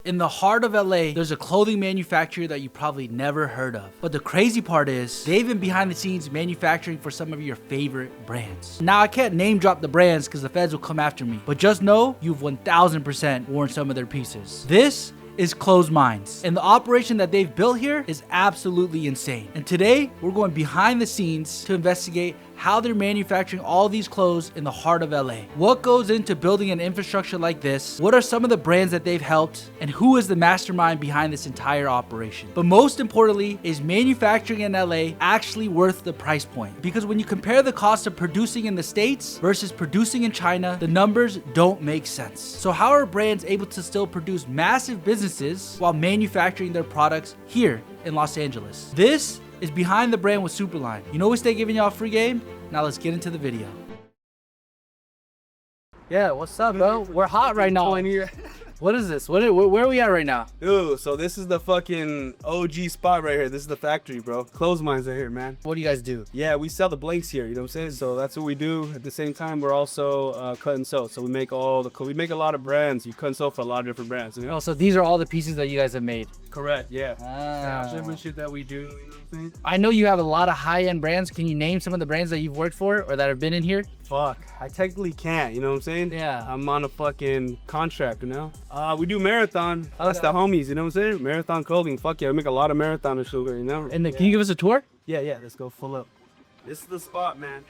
In the heart of LA, there's a clothing manufacturer that you probably never heard of. But the crazy part is, they've been behind the scenes manufacturing for some of your favorite brands. Now, I can't name drop the brands because the feds will come after me, but just know you've 1000% worn some of their pieces. This is Clothes Minds, and the operation that they've built here is absolutely insane. And today, we're going behind the scenes to investigate how they're manufacturing all these clothes in the heart of LA. What goes into building an infrastructure like this? What are some of the brands that they've helped? And who is the mastermind behind this entire operation? But most importantly, is manufacturing in LA actually worth the price point? Because when you compare the cost of producing in the States versus producing in China, the numbers don't make sense. So how are brands able to still produce massive businesses while manufacturing their products here in Los Angeles? This is Behind the Brand with Superline. You know we stay giving y'all free game? Now let's get into the video. Yeah, what's up, bro? We're hot right now. What is this? Where are we at right now? Dude, so this is the fucking OG spot right here. This is the factory, bro. Clothes Minds right here, man. What do you guys do? Yeah, we sell the blanks here, you know what I'm saying? So that's what we do. At the same time, we're also cut and sew. So we make we make a lot of brands. You cut and sew for a lot of different brands, you know? Oh, so these are all the pieces that you guys have made? Correct, yeah. Different shit that we do, you know what I'm saying? I know you have a lot of high-end brands. Can you name some of the brands that you've worked for or that have been in here? Fuck, I technically can't, you know what I'm saying? Yeah. I'm on a fucking contract, you know? We do Marathon. That's the homies, you know what I'm saying? Marathon clothing, fuck yeah, we make a lot of Marathon and sugar, you know? And can you give us a tour? Yeah, let's go full up. This is the spot, man.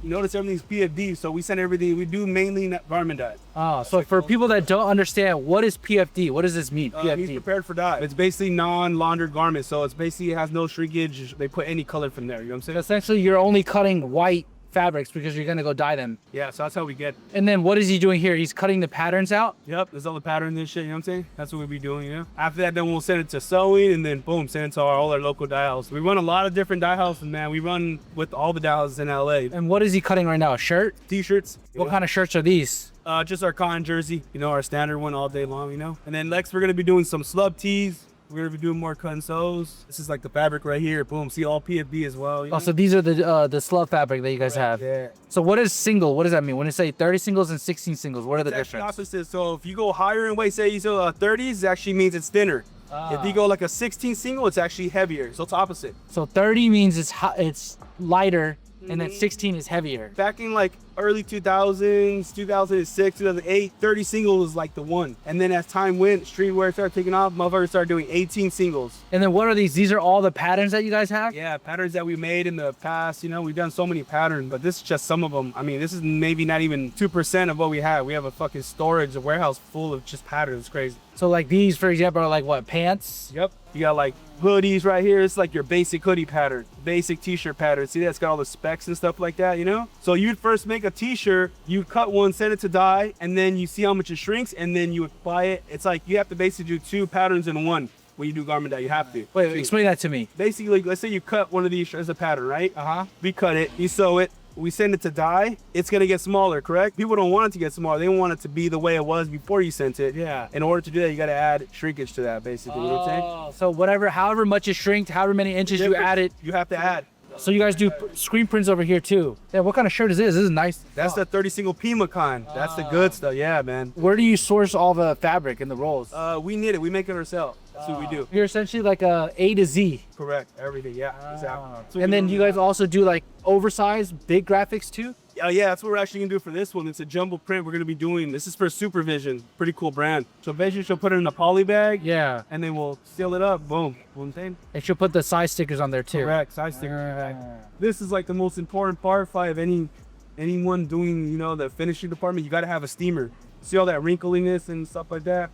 You notice everything's PFD, so we send everything, we do mainly garment dye. Oh, so for people that don't understand, what is PFD? What does this mean, PFD? He's prepared for dye. It's basically non-laundered garments, so it's basically, it has no shrinkage. They put any color from there, you know what I'm saying? Essentially, you're only cutting white fabrics because you're gonna go dye them. Yeah, so that's how we get. And then what is he doing here? He's cutting the patterns out? Yep, there's all the patterns and shit, you know what I'm saying? That's what we be doing, you know? After that, then we'll send it to sewing, and then boom, send it to all our local dye houses. We run a lot of different dye houses, man. We run with all the dye houses in LA. And what is he cutting right now? A shirt? T-shirts. What kind of shirts are these? Just our cotton jersey, you know, our standard one all day long, you know? And then next, we're gonna be doing some slub tees. We're gonna be doing more cut and sews. This is like the fabric right here. Boom, see all PFD as well. You know? Oh, so these are the slub fabric that you guys have. Yeah. So what is single? What does that mean? When you say 30 singles and 16 singles, what are the difference? Opposite. So if you go higher in weight, say you sell 30s, it actually means it's thinner. If you go like a 16 single, it's actually heavier. So it's opposite. So 30 means it's lighter, and then 16 is heavier. Back in like early 2000s, 2006, 2008, 30 singles was like the one. And then as time went, streetwear started taking off, motherfuckers started doing 18 singles. And then what are these? These are all the patterns that you guys have? Yeah, patterns that we made in the past, you know, we've done so many patterns, but this is just some of them. I mean, this is maybe not even 2% of what we have. We have a fucking storage, a warehouse full of just patterns. It's crazy. So like these, for example, are like what, pants? Yep. You got like hoodies right here. It's like your basic hoodie pattern, basic t-shirt pattern. See, that's got all the specs and stuff like that, you know? So you'd first make a t-shirt, you cut one, send it to dye, and then you see how much it shrinks, and then you apply it. It's like you have to basically do 2 patterns in one when you do garment dye. You have to. Wait, explain that to me. Basically, let's say you cut one of these as a pattern, right? We cut it, you sew it, we send it to dye, it's gonna get smaller, correct? People don't want it to get smaller. They want it to be the way it was before you sent it. Yeah. In order to do that, you gotta add shrinkage to that, basically. You know what I'm saying? So however much it shrinked, however many inches you add it. You have to add. So you guys do screen prints over here too. Yeah, what kind of shirt is this? This is nice. That's the 30 single Pima kind. That's the good stuff, yeah, man. Where do you source all the fabric and the rolls? We knit it, we make it ourselves. That's what we do. You're essentially like A to Z. Correct, everything, yeah, exactly. And then you guys also do like oversized, big graphics too? Yeah, that's what we're actually gonna do for this one. It's a jumbo print we're gonna be doing. This is for Supervision, pretty cool brand. So basically she'll put it in a poly bag. Yeah. And then we'll seal it up, boom. One thing. And she'll put the size stickers on there too. Correct, size stickers. This is like the most important part of anyone doing, you know, the finishing department. You gotta have a steamer. See all that wrinkliness and stuff like that?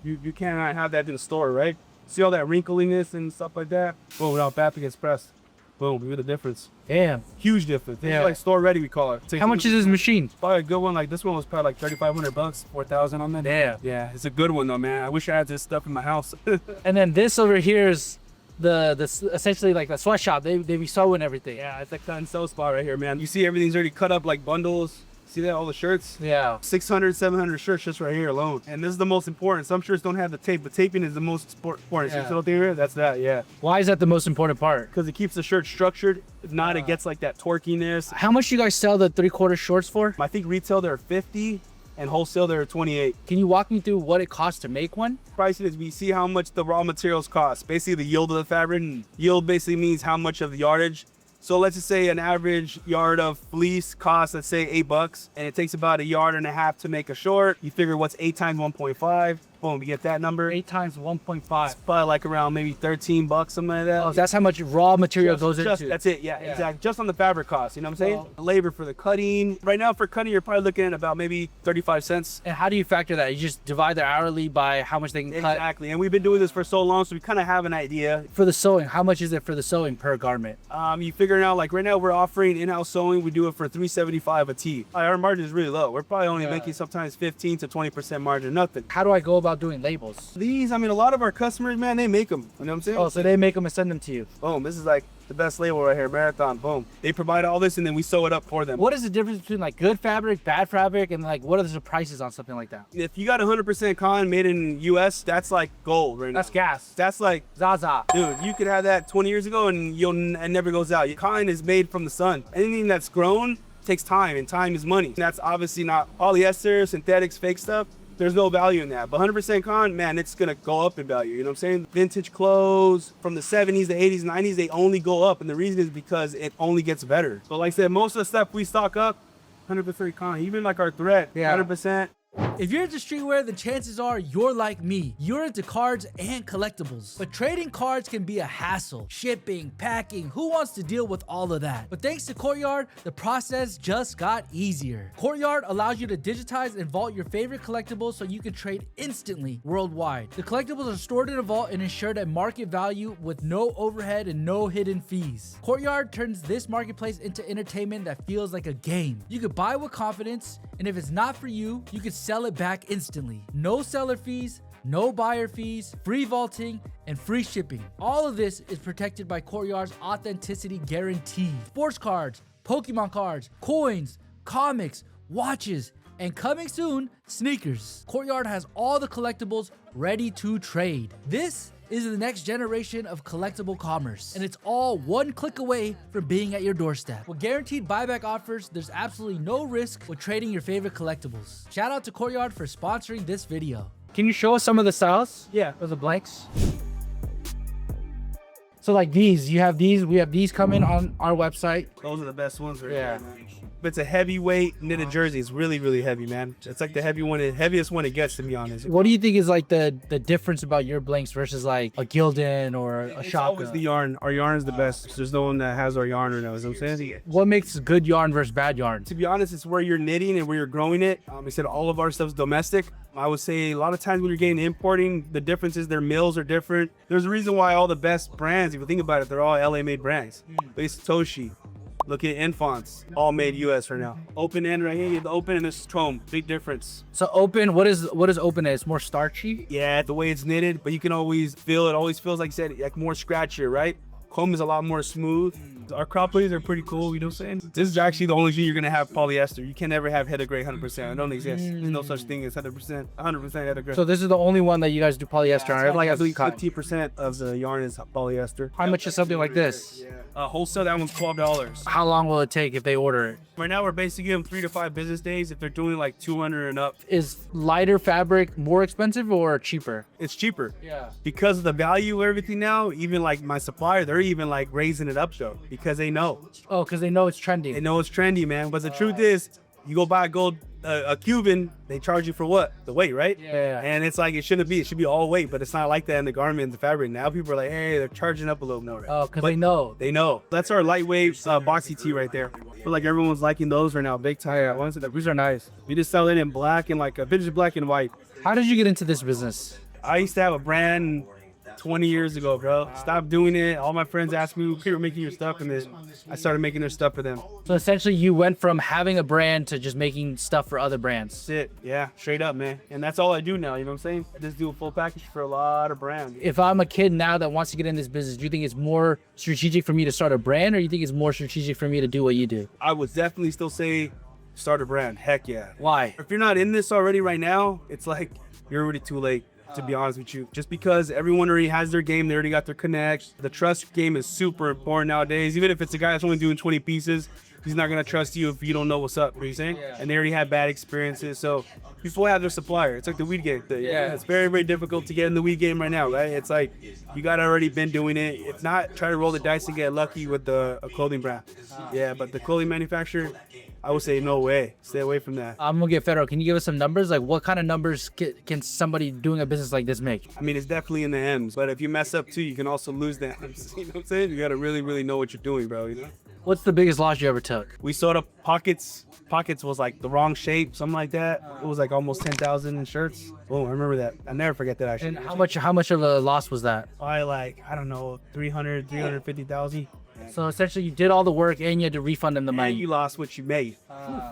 You cannot have that in the store, right? See all that wrinkliness and stuff like that? Boom, without Baptic Express. Boom, look at the difference. Damn. Huge difference. Yeah. It's like store ready, we call it. How much is this machine? Probably a good one. Like this one was probably like $3,500, 4,000 on that. Yeah. Yeah, it's a good one though, man. I wish I had this stuff in my house. And then this over here is the essentially like the sweatshop. They be sewing everything. Yeah, it's a cut and sew spot right here, man. You see everything's already cut up like bundles. See that, all the shirts? Yeah. 600, 700 shirts just right here alone. And this is the most important. Some shirts don't have the tape, but taping is the most important. Yeah. See this little thing here? That's that, yeah. Why is that the most important part? Because it keeps the shirt structured. If not, it gets like that torquiness. How much do you guys sell the 3/4 shorts for? I think retail they're 50 and wholesale they're 28. Can you walk me through what it costs to make one? Pricing is we see how much the raw materials cost. Basically the yield of the fabric. Yield basically means how much of the yardage. So let's just say an average yard of fleece costs, let's say $8, and it takes about 1.5 yards to make a short. You figure what's 8 times 1.5? Boom, you get that number. 8 times 1.5. Probably like around maybe $13, something like that. Oh, that's how much raw material goes into. That's it, yeah, exactly. Just on the fabric cost, you know what I'm saying? The labor for the cutting. Right now for cutting, you're probably looking at about maybe 35 cents. And how do you factor that? You just divide their hourly by how much they can cut? Exactly, and we've been doing this for so long, so we kind of have an idea. For the sewing, how much is it for the sewing per garment? You figure it out, like right now we're offering in-house sewing. We do it for $3.75 a tee. Our margin is really low. We're probably only making sometimes 15 to 20% margin, nothing. How do I go about doing labels? These, I mean, a lot of our customers, man, they make them. You know what I'm saying? Oh, so they make them and send them to you. Boom, this is like the best label right here, Marathon, boom. They provide all this and then we sew it up for them. What is the difference between like good fabric, bad fabric, and like what are the prices on something like that? If you got 100% cotton made in US, that's like gold right now. That's gas. That's like Zaza. dude, you could have that 20 years ago and it never goes out. Cotton is made from the sun. Anything that's grown takes time, and time is money. That's obviously not polyester, synthetics, fake stuff. There's no value in that. But 100% cotton, man, it's gonna go up in value. You know what I'm saying? Vintage clothes from the 70s, the 80s, 90s, they only go up. And the reason is because it only gets better. So like I said, most of the stuff we stock up, 100% cotton. Even like our thread, 100%. If you're into streetwear, then chances are you're like me. You're into cards and collectibles. But trading cards can be a hassle. Shipping, packing, who wants to deal with all of that? But thanks to Courtyard, the process just got easier. Courtyard allows you to digitize and vault your favorite collectibles so you can trade instantly worldwide. The collectibles are stored in a vault and ensured at market value with no overhead and no hidden fees. Courtyard turns this marketplace into entertainment that feels like a game. You could buy with confidence, and if it's not for you, you could sell it back instantly. No seller fees, no buyer fees, free vaulting, and free shipping. All of this is protected by Courtyard's authenticity guarantee. Sports cards, Pokemon cards, coins, comics, watches, and coming soon, sneakers. Courtyard has all the collectibles ready to trade. This is the next generation of collectible commerce, and it's all one click away from being at your doorstep. With guaranteed buyback offers, there's absolutely no risk with trading your favorite collectibles. Shout out to Courtyard for sponsoring this video. Can you show us some of the styles? Yeah. Of the blanks? So like these, you have these, we have these coming on our website. Those are the best ones right here, man. But it's a heavyweight knitted jersey. It's really, really heavy, man. It's like the heaviest one it gets, to be honest. What do you think is like the difference about your blanks versus like a Gildan or a It's Shaka? always the yarn. Our yarn is the best. There's no one that has our yarn right now, is what I'm saying? What makes good yarn versus bad yarn? To be honest, it's where you're knitting and where you're growing it. I said all of our stuff's domestic. I would say a lot of times when you're getting importing, the difference is their mills are different. There's a reason why all the best brands, if you think about it, they're all LA made brands. Look at Satoshi. Look at Infants, all made US right now. Open end right here, you have the open and this is comb, big difference. So open, what is open? It's more starchy? Yeah, the way it's knitted, but you can always feel it. Always feels like you said, like more scratchier, right? Comb is a lot more smooth. Our crop hoodies are pretty cool, you know what I'm saying? This is actually the only thing you're gonna have polyester. You can never have heather gray 100%. It don't exist. There's no such thing as 100% heather gray. So this is the only one that you guys do polyester on. Like I believe 50% of the yarn is polyester. How much is something like this? Wholesale, that one's $12. How long will it take if they order it? Right now, we're basically giving 3 to 5 business days if they're doing like 200 and up. Is lighter fabric more expensive or cheaper? It's cheaper. Yeah. Because of the value of everything now, even like my supplier, they're even like raising it up though, because they know. Oh, because they know it's trendy. They know it's trendy, man. But the truth is, you go buy a Cuban, they charge you for what? The weight, right? Yeah. And it's like, it shouldn't be. It should be all weight, but it's not like that in the garment and the fabric. Now people are like, hey, they're charging up a little more. Oh, because they know. They know. That's our lightweight boxy tee right there. I feel like everyone's liking those right now. Big tie ones. These are nice. We just sell it in black and like a vintage black and white. How did you get into this business? I used to have a brand 20 years ago, bro. Stopped doing it. All my friends asked me, "Who are making your stuff?" And then I started making their stuff for them. So essentially, you went from having a brand to just making stuff for other brands. That's it. Yeah, straight up, man. And that's all I do now. You know what I'm saying? I just do a full package for a lot of brands. If I'm a kid now that wants to get in this business, do you think it's more strategic for me to start a brand, or you think it's more strategic for me to do what you do? I would definitely still say Start a brand. Heck yeah. Why? If you're not in this already right now, it's like you're already too late, to be honest with you. Just because everyone already has their game, they already got their connects. The trust game is super important nowadays. Even if it's a guy that's only doing 20 pieces, he's not gonna trust you if you don't know what's up. You know what I'm saying? Yeah. And they already had bad experiences, so people have their supplier. It's like the weed game thing. Yeah. It's very, very difficult to get in the weed game right now, right? It's like you gotta already been doing it. If not, try to roll the dice and get lucky with a clothing brand. Yeah, but the clothing manufacturer, I would say no way. Stay away from that. I'm gonna get federal. Can you give us some numbers? Like, what kind of numbers can somebody doing a business like this make? I mean, it's definitely in the M's, but if you mess up too, you can also lose the M's. You know what I'm saying? You gotta really, really know what you're doing, bro. You know? What's the biggest loss you ever took? We sold up pockets. Pockets was like the wrong shape, something like that. It was like almost 10,000 in shirts. Oh, I remember that. I never forget that actually. And how much of a loss was that? Probably like, I don't know, 350,000. So essentially, you did all the work and you had to refund them the And money. you lost what you made.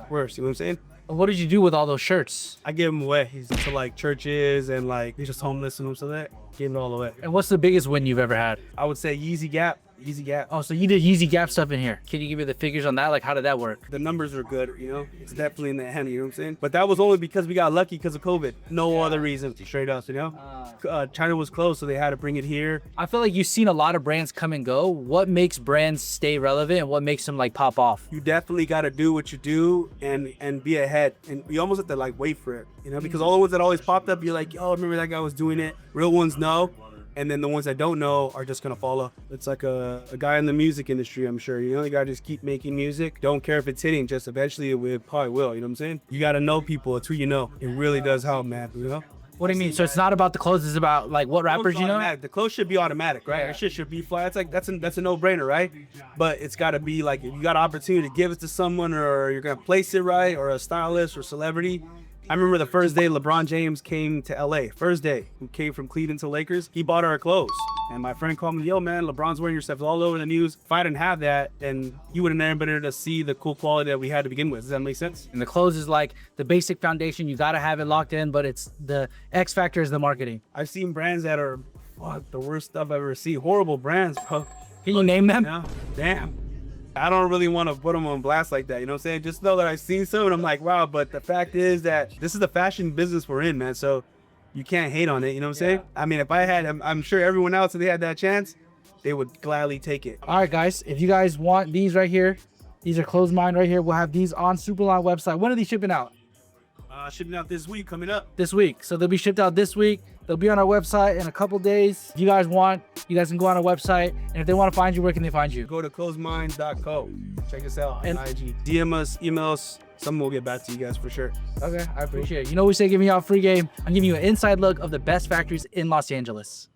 Worse, you know what I'm saying? What did you do with all those shirts? I gave them away. He's to like churches and like they're just homeless and so that. Gave them all away. And what's the biggest win you've ever had? I would say YZY Gap. YZY Gap. Oh, so you did YZY Gap stuff in here. Can you give me the figures on that? Like, how did that work? The numbers are good, you know? It's definitely in the hand, you know what I'm saying? But that was only because we got lucky because of COVID. No other reason. Straight up, you know? China was closed, so they had to bring it here. I feel like you've seen a lot of brands come and go. What makes brands stay relevant and what makes them like pop off? You definitely got to do what you do and be ahead. And you almost have to like wait for it, you know? Because all the ones that always popped up, you're like, oh, remember that guy was doing it. Real ones know. And then the ones that don't know are just gonna follow. It's like a guy in the music industry, I'm sure. You know, you gotta just keep making music. Don't care if it's hitting, just eventually it probably will, you know what I'm saying? You gotta know people, it's who you know. It really does help, man, you know? What do you mean? So it's not about the clothes, it's about like what rappers you know? Automatic. The clothes should be automatic, right? Our shit should be fly. It's like that's a no-brainer, right? But it's gotta be like if you got an opportunity to give it to someone or you're gonna place it right or a stylist or celebrity. I remember the first day LeBron James came to LA. First day, who came from Cleveland to Lakers, he bought our clothes. And my friend called me, yo man, LeBron's wearing your stuff all over the news. If I didn't have that, then you would have never been able to see the cool quality that we had to begin with. Does that make sense? And the clothes is like the basic foundation. You gotta have it locked in, but it's the X factor is the marketing. I've seen brands that are, fuck, the worst stuff I've ever seen. Horrible brands, bro. Can you name them? Yeah, damn. I don't really want to put them on blast like that, you know what I'm saying? Just know that I've seen some and I'm like, wow, but the fact is that this is the fashion business we're in, man. So you can't hate on it, you know what I'm saying? I mean, if I had, I'm sure everyone else, if they had that chance, they would gladly take it. All right, guys, if you guys want these right here, these are closed mine right here. We'll have these on Superline website. When are these shipping out? Shipping out this week, coming up. This week. So they'll be shipped out this week. They'll be on our website in a couple days. If you guys want, you guys can go on our website. And if they want to find you, where can they find you? Go to closeminds.co. Check us out And- on IG. DM us, email us. Someone will get back to you guys for sure. Okay, I appreciate it. You know, we say giving you out free game. I'm giving you an inside look of the best factories in Los Angeles.